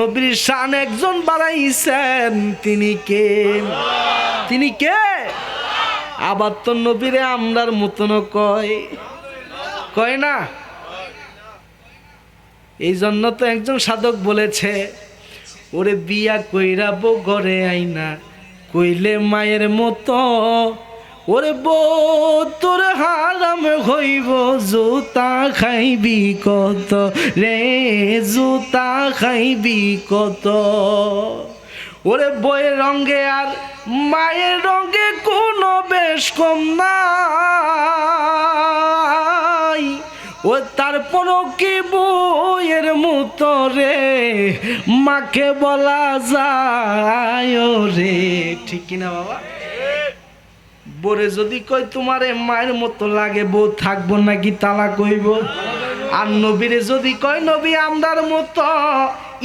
নবীর শান একজন বাড়াইছেন, তিনি কে? তিনি কে? আবার তো নবীরে আমরার মতন কয়, কয় না? এই জন্য তো একজন সাধক বলেছে, ওরে বিয়া কইরা বউ ঘরে আইনা কইলে মায়ের মতো, ওরে বউ তোর হারাম হইব, জুতা খাইবি কত রে, জুতা খাইবি কত। ওরে বইয়ের রঙে আর মায়ের রঙে কোনো বেশ কম নাই, ও তারপরও কি বইয়ের মতো রে, মাকে বলা যায় রে, ঠিক কিনা বাবা? বরে যদি কই তোমারে মায়ের মতো লাগে, বউ থাকবো নাকি তালাক হইব? আর নবীরে যদি কয় নবী আমরার মতো,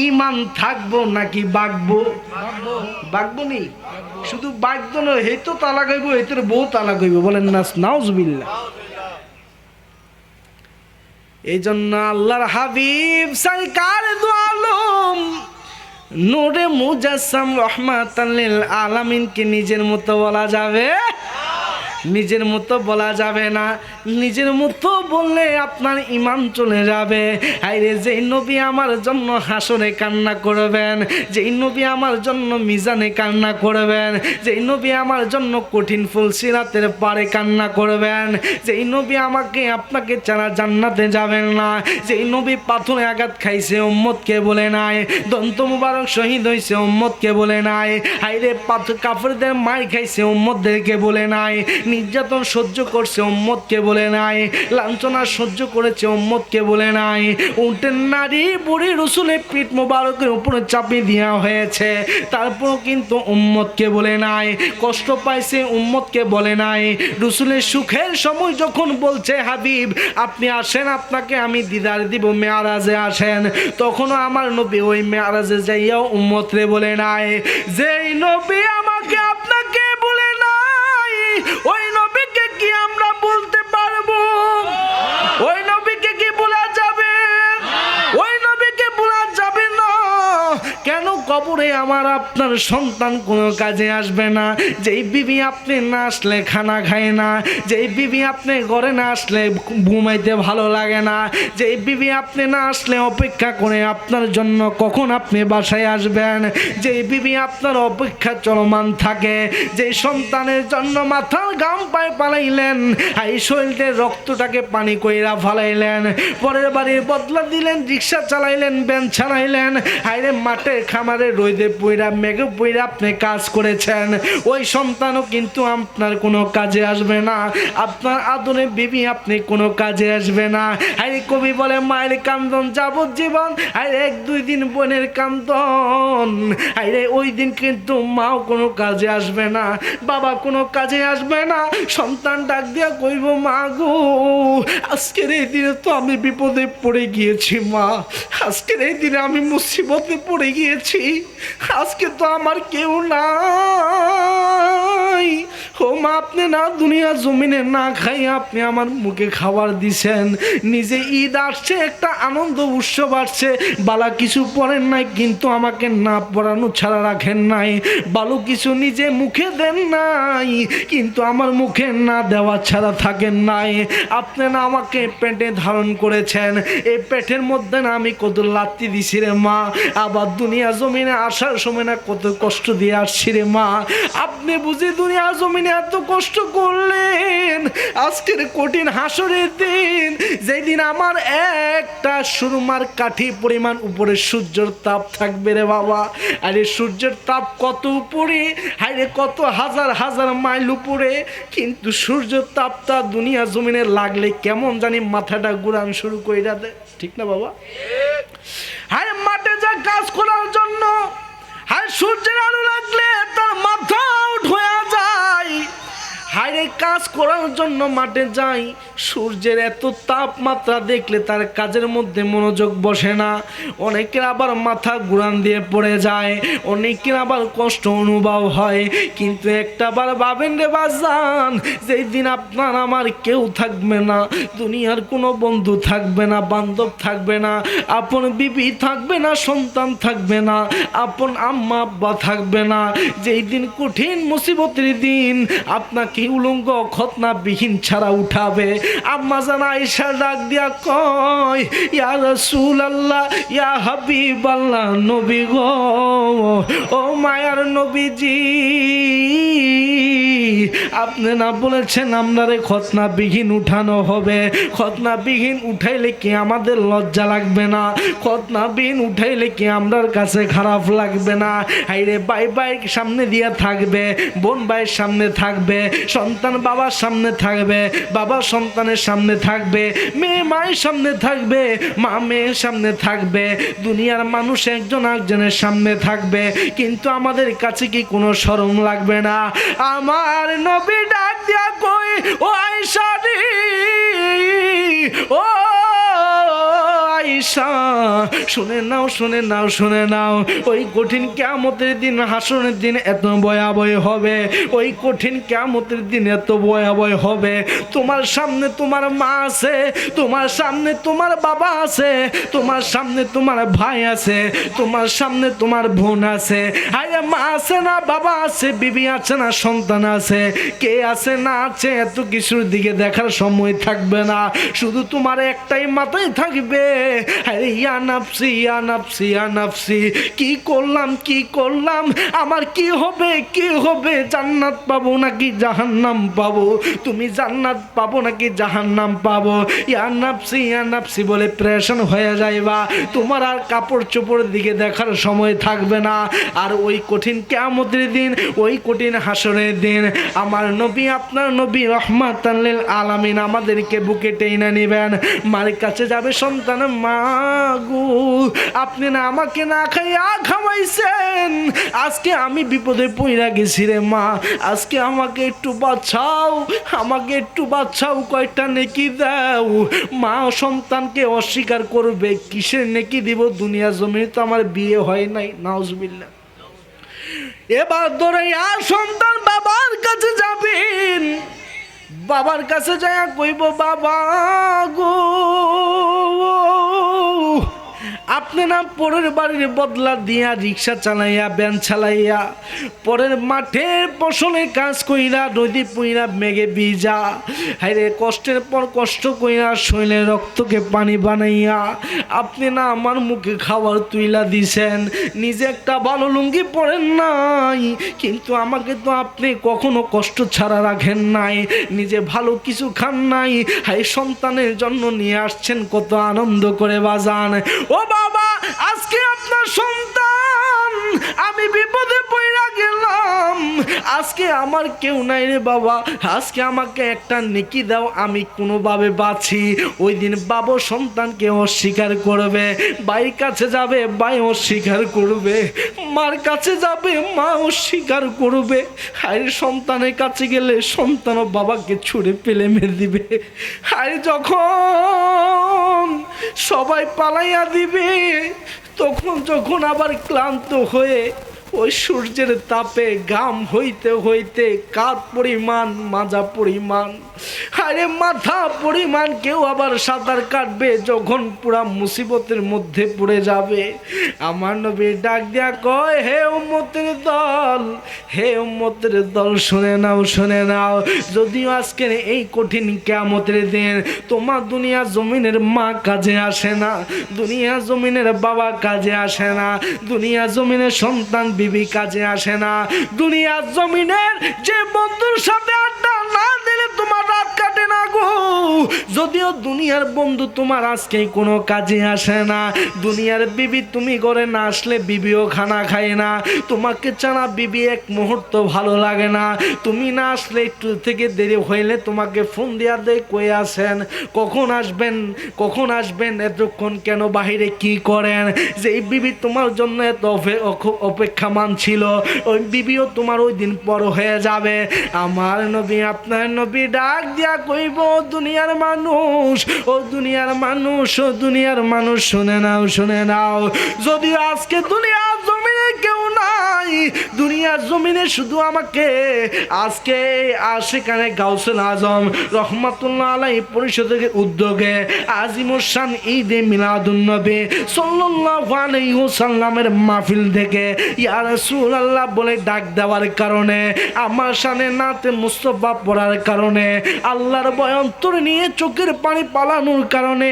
ইমান থাকবো নাকি বাগবো? বাগবো নি, শুধু বাগবো না, এই তো তালাক হইব, এই তোর বউ তালাক হইব, বলেন না নাউজুবিল্লাহ। এই জন্য আল্লাহর হাবিব সরকার দু আলম নূরে মুজাসসাম রহমাতাল লিল আলামিনকে নিজের মতো বলা যাবে? নিজের মতো বলা যাবে না। নিজের মতো বললে আপনার ঈমান চলে যাবে। আরে যেই নবী আমার জন্য হাসরে কান্না করবেন, যেই নবী আমার জন্য মিজানে কান্না করবেন, যেই নবী আমার জন্য কঠিন ফুলসিরাতের পারে কান্না করবেন, যেই নবী আমাকে আপনাকে ছাড়া জান্নাতে যাবেন না, যেই নবী পাথরে আঘাত খাইছে উম্মতকে বলে নাই, দন্ত মুবারক শহীদ হয়েছে উম্মতকে বলে নাই, আইরে পাথর কাফেরদের মার খাইছে উম্মতদেরকে বলে নাই, নির্যাতন সহ্য করছে উম্মতকে বলে নাই, লাঞ্ছনা সহ্য করেছে উম্মতকে বলে নাই, উটের নারী বুড়ি রসুলের পিঠ মোবারকের উপরে চাপিয়ে দেওয়া হয়েছে, তারপরও কিন্তু উম্মতকে বলে নাই, কষ্ট পাইছে উম্মতকে বলে নাই। রসুলের সুখের সময় যখন বলছে হাবিব আপনি আসেন, আপনাকে আমি দিদার দিব, মেয়ারাজে আসেন, তখনও আমার নবী ওই মেয়ারাজে যাইয়াও উম্মতরে বলে নাই। যেই নবী আমাকে আপনাকে বলে নাই, ওই নবীকে কি আমরা বলতে পারবো? ওই নবীকে কি বলা যাবে? ওই নবীকে বলা যাবে না। কেন? কবরে আমার আপনার সন্তান কোনো কাজে আসবে না। যেই বিবি আপনি না আসলে খানা খায় না, যেই বিবি আপনি ঘরে না আসলে ঘুমাইতে ভালো লাগে না, যেই বিবি আপনি না আসলে অপেক্ষা করে আপনার জন্য কখন আপনি বাসায় আসবেন, যেই বিবি আপনার অপেক্ষা চলমান থাকে, যেই সন্তানের জন্য মাথার গাম পায়ে পালাইলেন, এই শরীরের রক্তটাকে পানি কইরা ফালাইলেন, পরের বাড়ির বদলা দিলেন, রিক্সা চালাইলেন, ভ্যান চালাইলেন, হাইরে মাঠে খামারে রোদে পইরা মেঘে পইরা আপনি কাজ করেছেন, ওই সন্তানও কিন্তু আপনার কোনো কাজে আসবে না। আপনার আদরে বিবি আপনি কোনো কাজে আসবে না। হাইরে কবি বলে মায়ের কান্দন যাবজ্জীবন, হাইরে এক দুই দিন বোনের কান্দন, হাইরে ওই দিন কিন্তু মাও কোনো কাজে আসবে না, বাবা কোনো কাজে আসবে না। সন্তান ডাক দিয়া কইব মা গো, আজকের এই দিনে তো আমি বিপদে পড়ে গিয়েছি মা, আজকের এই দিনে আমি মুসিবতে পড়ে গিয়েছি, আজকে তো আমার কেউ নাই। ও মা, আপনি না দুনিয়া জমিনে না খাই আপনি আমার মুখে খাবার দিছেন, নিজে ঈদ আসছে, একটা আনন্দ উৎসব আসছে, বালা কিছু পড়েন নাই, কিন্তু আমাকে না পড়ানো ছাড়া রাখেন নাই, ভালো কিছু নিজে মুখে দেন নাই, কিন্তু আমার মুখে না দেওয়া ছাড়া থাকেন নাই। আপনি না আমাকে পেটে ধারণ করেছেন, এই পেটের মধ্যে না আমি কত লাত্তি দিছি রে মা, আবার দুনিয়া জমিনে আসার সময় না কত কষ্ট দিয়ে আসছি রে মা। আপনি বুঝি দুনিয়া জমিনে এত কষ্ট করলেন, আজকের কঠিন হাসরের দিন, যেদিন আমার একটা সুরমার কাঠি পরিমাণ উপরে সূর্যের তাপ থাকবে রে বাবা, আর এই সূর্যের তাপ কত উপরে, হাইরে কত হাজার হাজার মাইল উপরে, কিন্তু সূর্যের তাপটা দুনিয়া জমিনে লাগলে কেমন জানি মাথাটা ঘুরান শুরু কইরা দেয়, ঠিক না বাবা? হায় মাঠে যা কাজ করার জন্য, হায় সূর্যের আলো লাগলে তার মাথা উঠ হয়ে যায়, হায়রে কাজ করার জন্য মাঠে যায়, সূর্যের এত তাপমাত্রা দেখলে তার কাজের মধ্যে মনোযোগ বসে না। অনেকের আবার মাথা ঘুরান দিয়ে পড়ে যায়, অনেকের আবার কষ্ট অনুভব হয়। কিন্তু একটা বার ভাবেন রে বাজান, যেই দিন আপনার আমার কেউ থাকবে না, দুনিয়ার কোনো বন্ধু থাকবে না, বান্ধব থাকবে না, আপন বিবি থাকবে না, সন্তান থাকবে না, আপন আম্মা আব্বা থাকবে না, যেই দিন কঠিন মুসিবতের দিন আপনাকে উলঙ্গ খতনাবিহীন ছাড়া উঠাবে, আম্মা জান আয়েশা ডাক দিয়া কয়, ইয়া রাসূলুল্লাহ, ইয়া হাবিবাল্লাহ, নবী গো, ও মায়ার নবীজি, আপনি না বলেছেন আমরারে খতনাবিহীন উঠানো হবে? খতনাবিহীন উঠাইলে কি আমাদের লজ্জা লাগবে না? খতনাবিহীন উঠাইলে কি আমরার কাছে খারাপ লাগবে না? হাইরে ভাই ভাইয়ের সামনে দিয়ে থাকবে, বোন ভাইয়ের সামনে থাকবে, সন্তান বাবার সামনে থাকবে, বাবা সন্তানের সামনে থাকবে, মেয়ে মায়ের সামনে থাকবে, মা মেয়ের সামনে থাকবে, দুনিয়ার মানুষ একজন একজনের সামনে থাকবে, কিন্তু আমাদের কাছে কি কোনো শরম লাগবে না? আমার নবী ডাক দিয়া কই, ও আয়েশা রে, ও আয়েশা, শুনে নাও, শুনে নাও, শুনে নাও, ওই কঠিন কিয়ামতের দিন, হাসরের দিন এত ভয়াবহ হবে, ওই কঠিন কিয়ামতের দিন এত ভয়াবহ হবে। তোমার সামনে তোমার মা আছে, তোমার সামনে তোমার বাবা আছে, তোমার সামনে তোমার ভাই আছে, তোমার সামনে তোমার বোন আছে, আরে মা আছে না, বাবা আছে, বিবি আছে না, সন্তান আছে, কে আছে না আছে এত কিছুর দিকে দেখার সময় থাকবে না। শুধু তোমার একটাই মাথায় থাকবে, আরে ইয়া নাফসি, ইয়া নাফসি, ইয়া নাফসি, কি করলাম, কি করলাম, আমার কি হবে, কি হবে, জান্নাত পাবো নাকি জাহান্নাম পাবো? তুমি জান্নাত পাবো নাকি জাহান্নাম পাবো? ইয়া নাফসি, ইয়া নাফসি বলে প্রেশান হয়ে যাইবা, তোমার আর কাপড় চোপড়ের দিকে দেখার সময় থাকবে না। আর ওই কঠিন কিয়ামতের দিন, ওই কঠিন হাসরের দিন আমার নবী, আপনার নবী রহমাতাল লিল আলামিন আমাদেরকে বুকে টেনে নেবেন, মার কাছে যাবে, সন্তান, মা গো, আপনি না আমাকে না খাইয়া খাওয়াইছেন, আজকে আমি বিপদে পইরা গেছি রে মা, আজকে আমাকে একটু বাঁচাও, আমাকে একটু বাঁচাও, কয়টা নেকি দাও। মা সন্তানকে অস্বীকার করবে, কিসের নেকি দিব? দুনিয়া জমিনে তো আমার বিয়ে হয় নাই, নাউজুবিল্লাহ। এবার ধরে আর সন্তান বাবার কাছে যাবেন, বাবার কাছে যায় কইব, বাবা গো, আপনি না পরের বাড়ির বদলা দিয়া রিক্সা চালাইয়া, ভ্যান চালাইয়া, পরের মাঠের ফসলে কাজ কইরা, নদী পুইরা, মেঘে ভিজা, হাইরে কষ্টের পর কষ্ট কইরা, শৈলে রক্তকে পানি বানাইয়া আপনি না আমার মুখে খাবার তুইলা দিছেন, নিজে একটা ভালো লুঙ্গি পরেন নাই, কিন্তু আমাকে তো আপনি কখনো কষ্ট ছাড়া রাখেন নাই, নিজে ভালো কিছু খান নাই, হাই সন্তানের জন্য নিয়ে আসছেন কত আনন্দ করে বাজান। ও বাবা, আজকে আপনার সন্তান, আমি বিপদে পড়া গেলাম, আজকে আমার কেউ নাই রে বাবা, আজকে আমাকে একটা নেকি দাও, আমি কোনোভাবে বাঁচি। ওই দিন বাবা সন্তানকে অস্বীকার করবে, ভাইয়ের কাছে যাবে, ভাই অস্বীকার করবে, মার কাছে যাবে, মা অস্বীকার করবে, হায় সন্তানের কাছে গেলে সন্তান ও বাবাকে ছুঁড়ে ফেলে মেরে দিবে, হায় যখন সবাই পালাইয়া দিবে, তখন যখন আবার ক্লান্ত হয়ে ওই সূর্যের তাপে ঘাম হইতে হইতে কাঁধ পরিমাণ, মাজা পরিমাণ, আরে মাথা পরিমাণ কেউ আবার সাঁতার কাটবে, যখন পুরা মুসিবতের মধ্যে পড়ে যাবে, আমার নবী ডাক দিয়া কয়, হে উম্মতের দল, হে উম্মতের দল, শুনে নাও, শুনে নাও, যদিও আজকের এই কঠিন কিয়ামতের দিন তোমার দুনিয়া জমিনের মা কাজে আসে না, দুনিয়া জমিনের বাবা কাজে আসে না, দুনিয়া জমিনের সন্তান বিবি কাজে আসে না, দুনিয়া জমিনের যে বন্ধুর সাথে আড্ডা না দিলে তোমার রাত কাটে না গো। যদিও দুনিয়ার বন্ধু তোমার আজকে কোনো কাজে আসে না, দুনিয়ার বিবি তুমি করে না আসলে বিবিও খানা খায় না, তোমাকে ছাড়া বিবি এক মুহূর্ত ভালো লাগে না, তুমি না আসলে একটু থেকে দেরি হইলে তোমাকে ফোন দিয়া দেয় কই আসেন, কখন আসবেন, কখন আসবেন, এতক্ষণ কেন বাহিরে কি করেন। যে এই বিবি তোমার জন্য এত অপেক্ষামান ছিল, ওই বিবিও তোমার ওই দিন পর হয়ে যাবে। আমার নবী আপনার নবী ডাক দিয়া কইব, দুনিয়ার মানুষ, ও দুনিয়ার মানুষ, ও দুনিয়ার মানুষ, শুনে নাও, শুনে নাও। যদিও আজকে দুনিয়ার জমিনে কেউ নাই, দুনিয়ার জমিনে শুধু আমাকে আজকে সেখানে গাউসুল আজম রহমাতুল্লাহ আলাইহি পরিষদের উদ্যোগে আজিমুস শান ঈদে মিলাদুন নবী সাল্লাল্লাহু আলাইহি ওয়াসাল্লামের মাহফিল থেকে ইয়া রাসূলুল্লাহ বলে ডাক দেওয়ার কারণে, আমার শানে নাতে মুস্তাফা পড়ার কারণে, আল্লাহর ভয় অন্তরে নিয়ে চোখের পানি পালানোর কারণে,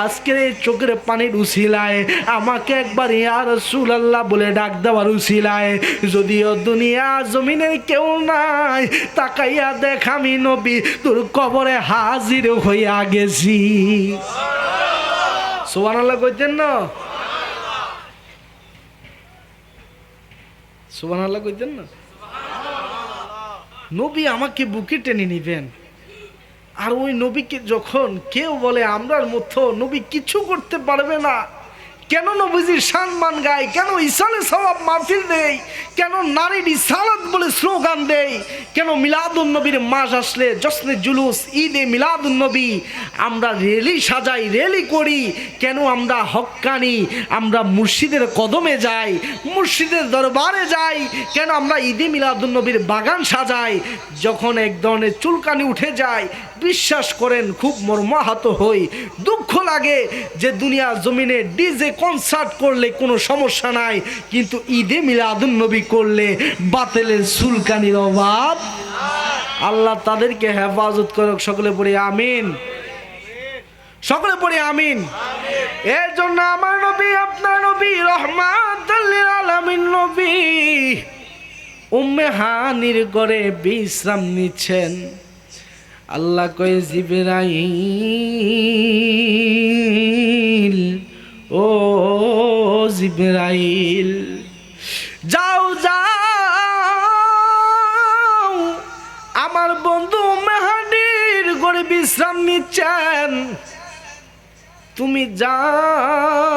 আজকের এই চোখের পানির উসিলায় আমাকে একবার ইয়া রাসূলুল্লাহ বলে ডাক দেওয়ার উসিলায় যদিও দুনিয়া জমিনের কেউ নাই, তাকাইয়া দেখ আমি নবী তোর কবরে হাজির হইয়া গেছি। সুবহানাল্লাহ কইতেন না? সুবহানাল্লাহ কইতেন না? নবী আমাকে বুকে টেনে নিবেন, আর ওই নবীকে যখন কেউ বলে আমরার মতো নবী কিছু করতে পারবে না, কেন নবীজির সম্মান গায়, কেন ইসালে সওয়াব মাহফিল দেয়, কেন নারীর ইসালাত বলে স্লোগান দেয়, কেন মিলাদুন নবীর মাস আসলে জশ্নে জুলুস ঈদে মিলাদুন নবী আমরা রেলি সাজাই, রেলি করি, কেন আমরা হক্কানি, আমরা মুর্শিদের কদমে যাই, মুর্শিদের দরবারে যাই, কেন আমরা ঈদে মিলাদুন নবীর বাগান সাজাই। যখন এক ধরনের চুলকানি উঠে যায়, বিশ্বাস করেন খুব মর্মাহত হই, দুঃখ লাগে যে দুনিয়ার জমিনে ডিজে কনসার্ট করলে কোনো সমস্যা নাই, কিন্তু ঈদে মিলাদুন নবী করলে বাতিলের চুলকানির অভাব। আল্লাহ তাদেরকে হেফাজত করুক, সকলে পড়ি আমিন, সকলে পড়ি আমিন। এর জন্য আমার নবী আপনার নবী রহমাতুল লিল আলামিন নবী উম্মে হানির ঘরে বিশ্রাম নিচ্ছেন। আল্লাহ কয় জিবরাইল, ও জিবরাইল যাও যাও, আমার বন্ধু মেহানির ঘরে বিশ্রাম নিচ্ছেন, তুমি যাও।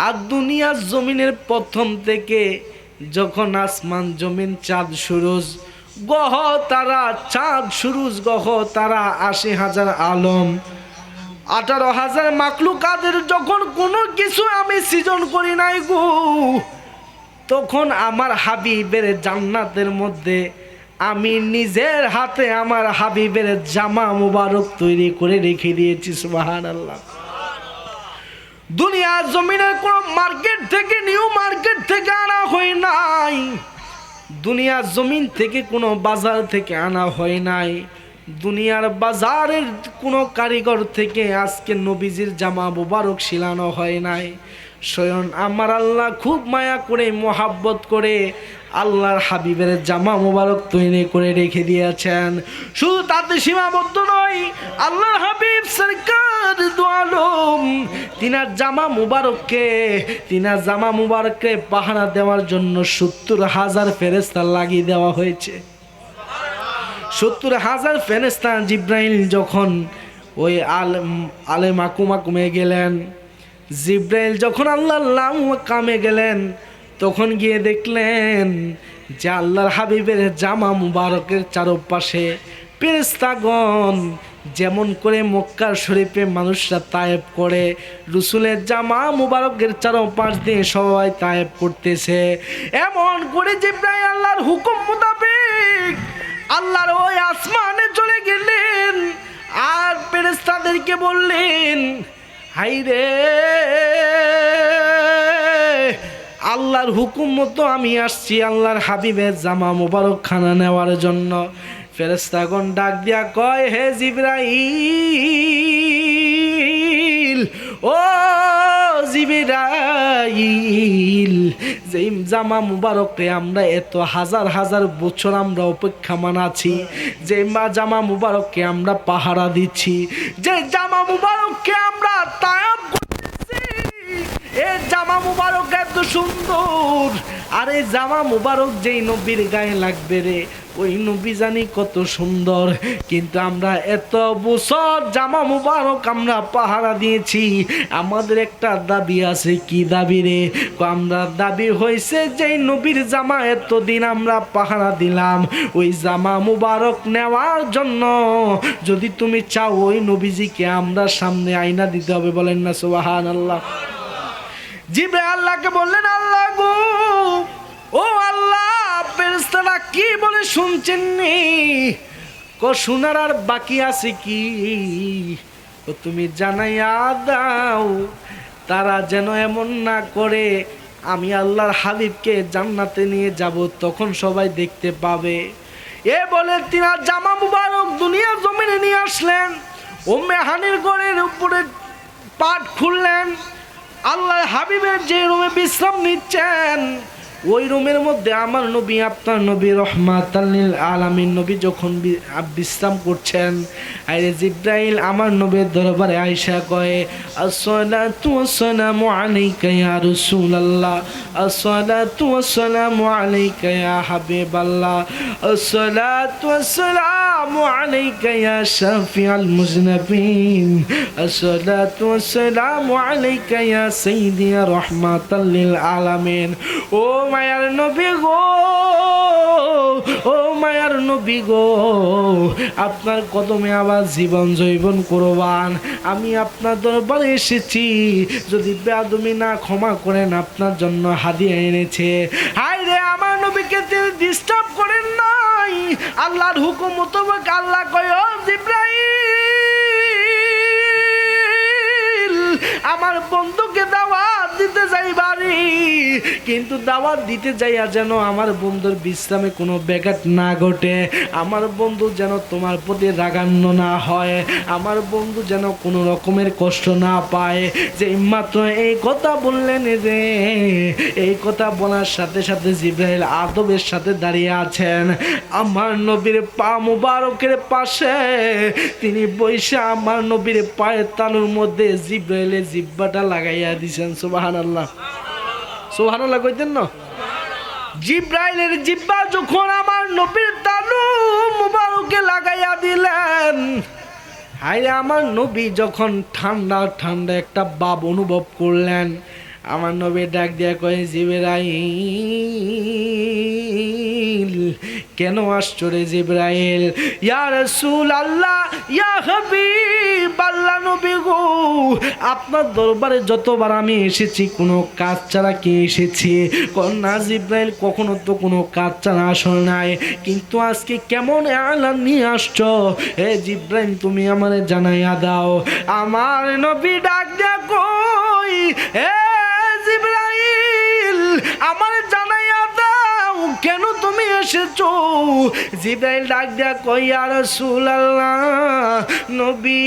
আর দুনিয়ার জমিনের প্রথম থেকে যখন আসমান জমিন চাঁদ সুরজ গহ তারা, চাঁদ সুরজ গহ তারা ৮০,০০০ আলম ১৮,০০০ মাখলুকাতের যখন কোনো কিছু আমি সৃজন করি নাই গো, তখন আমার হাবিবের জান্নাতের মধ্যে আমি নিজের হাতে আমার হাবিবের জামা মুবারক তৈরি করে রেখে দিয়েছি। সুবহানাল্লাহ। দুনিয়ার জমিনের কোন মার্কেট থেকে, নিউ মার্কেট থেকে আনা হয় নাই, দুনিয়ার জমিন থেকে কোনো বাজার থেকে আনা হয় নাই, দুনিয়ার বাজারের কোনো কারিগর থেকে আজকে নবীজির জামা মুবারক শিলানো হয় নাই। স্বয়ং আমার আল্লাহ খুব মায়া করে মোহাব্বত করে আল্লাহর হাবিবের জামা মুবারক তৈরি করে রেখে দিয়েছেন। শুধু তাতে সীমাবদ্ধ নয়, আল্লাহর হাবিব সরকার দু আলম তিনার জামা মুবারককে পাহারা দেওয়ার জন্য ৭০,০০০ ফেরেশতা লাগিয়ে দেওয়া হয়েছে। ৭০,০০০ ফেরেশতা জিব্রাইল যখন ওই আলে মাকুমে গেলেন, জিব্রাইল যখন আল্লাহর কামে গেলেন, তখন গিয়ে দেখলেন যে আল্লাহর হাবিবের জামা মুবারকের চারপাশে ফেরেশতাগণ যেমন করে মক্কার শরীফে মানুষরা তায়েব করে, রসুলের জামা মুবারকের চারপাশ দিয়ে সবাই তায়েব করতেছে। এমন করে জিব্রাইল আল্লাহর হুকুম মোতাবেক আল্লাহর ওই আসমানে চলে গেলেন, আর ফেরেশতাদেরকে বললেন, হাইরে আল্লাহর হুকুম মতো আমি আসছি আল্লাহর হাবিবের জামা মুবারক খানা নেওয়ার জন্য। ফেরেশতাগণ ডাক দিয়া কয়, হে জিবরাইল, ও জিবরাইল, জিব্রাইল, যেই জামা মুবারককে আমরা এত হাজার হাজার বছর আমরা অপেক্ষা মানাছি, যে জামা মুবারককে আমরা পাহারা দিচ্ছি, যে জামা মুবারককে আমরা তায়াব করতেছি, এই জামা মুবারক এত সুন্দর, আর এই জামা মুবারক যেই নবীর গায়ে লাগবে রে, ওই নবী জানি কত সুন্দর। কিন্তু আমরা এত বছর জামা মুবারক আমরা পাহারা দিয়েছি, আমাদের একটা দাবি আছে। কি দাবি রে? আমরা দাবি হয়েছে যেই নবীর জামা এতদিন আমরা পাহারা দিলাম, ওই জামা মুবারক নেওয়ার জন্য যদি তুমি চাও ওই নবীজিকে আমরা সামনে আয়না দিতে হবে। বলেন না সুবহানাল্লাহ। জিবরাইল আল্লাহকে বললেন, আল্লাহ গো, ও আল্লাহ, ফেরেশতারা কি বলে শুনছেন নি? শোনার আর বাকি আছে কি? ও তুমি জানাইয়া দাও, তারা যেন এমন না করে আমি আল্লাহর হাবিবকে জান্নাতে নিয়ে যাব, তখন সবাই দেখতে পাবে। এ বলে তিনি জামা মুবারক দুনিয়ার জমিনে নিয়ে আসলেন, উম্মে হানির ঘরের উপরে পাট খুললেন, আল্লাহর হাবিবের যে রুমে বিশ্রাম নিচ্ছেন ওই রুমের মধ্যে আমার নবী, আপনার নবী রহমাতাল লিল আলামিন নবী যখন বিশ্রাম করছেন, আরে জিব্রাইল আমার নবীর দরবারে আয়েশা কয়ে, আসসালাতু ওয়াসসালামু আলাইকা ইয়া রাসূলুল্লাহ, আসসালাতু ওয়াসসালামু আলাইকা ইয়া হাবিবাল্লাহ, আসসালাতু ওয়াসসালামু আলাইকা ইয়া শাফিআল মুজনাবিন, আসসালাতু ওয়াসসালামু আলাইকা ইয়া সাইয়্যিদি ইয়া রহমাতাল লিল আলামিন। ও মায়ার নবী গো, ও মায়ার নবী গো, আপনার কদমে আবার জীবন জৈবন করবান, আমি আপনার দরবারে এসেছি, যদি বেয়াদবি না ক্ষমা করেন আপনার জন্য হাদিয়া এনেছে। হায় রে, আমার নবীকে তিনি ডিস্টার্ব করেন নাই। আল্লাহর হুকুম মোতাবেক আল্লাহ কয়, ও জিব্রাইল, আমার বন্ধুকে দাওয়াত দিতে যাই বাড়ি, কিন্তু দাওয়াত দিতে যাইয়া যেন আমার বন্ধুর বিশ্রামে কোনো ব্যাঘাত না ঘটে, আমার বন্ধু যেন তোমার প্রতি রাগান্ন না হয়, আমার বন্ধু যেন কোনো রকমের কষ্ট না পায়। যে মাত্র এই কথা বললেন রে, এই কথা বলার সাথে সাথে জিব্রাইল আদবের সাথে দাঁড়িয়ে আছেন আমার নবীর পা মুবারকের পাশে। তিনি বৈশা আমার নবীর পায়ের তালুর মধ্যে জিব্রাইলের জিব্বাটা লাগাইয়া দিয়েছেন। সুবহানাল্লাহ, সুবহানাল্লাহ কইতেন না? জিব্রাইলের জিব্বা যখন আমার নবীর তালু মুবারকে লাগাইয়া দিলেন, হায় আমার নবী যখন ঠান্ডা ঠান্ডা একটা ভাব অনুভব করলেন, আমার নবী ডাক দিয়া কয়ে, জিবরাইল, কেন আসছো রে জিবরাইল? ইয়া রাসূলুল্লাহ, ইয়া হাবিবাল্লাহ, নবী গো, আপনার দরবারে যতবার আমি এসেছি কোনো কাজ ছাড়া কি এসেছি? না জিবরাইল, কখনো তো কোনো কাজ ছাড়া আসো নাই, কিন্তু আজকে কেমন এলান নিয়ে আসছো? হে জিবরাইল, তুমি আমারে জানাইয়া দাও। আমার নবী ডাক দিয়া কই, হে জিবরাইল, আমার জানাইয়া দাও কেন তুমি এসেছো? জিবরাইল ডাক দিয়া কই, ইয়া রাসূলুল্লাহ, নবী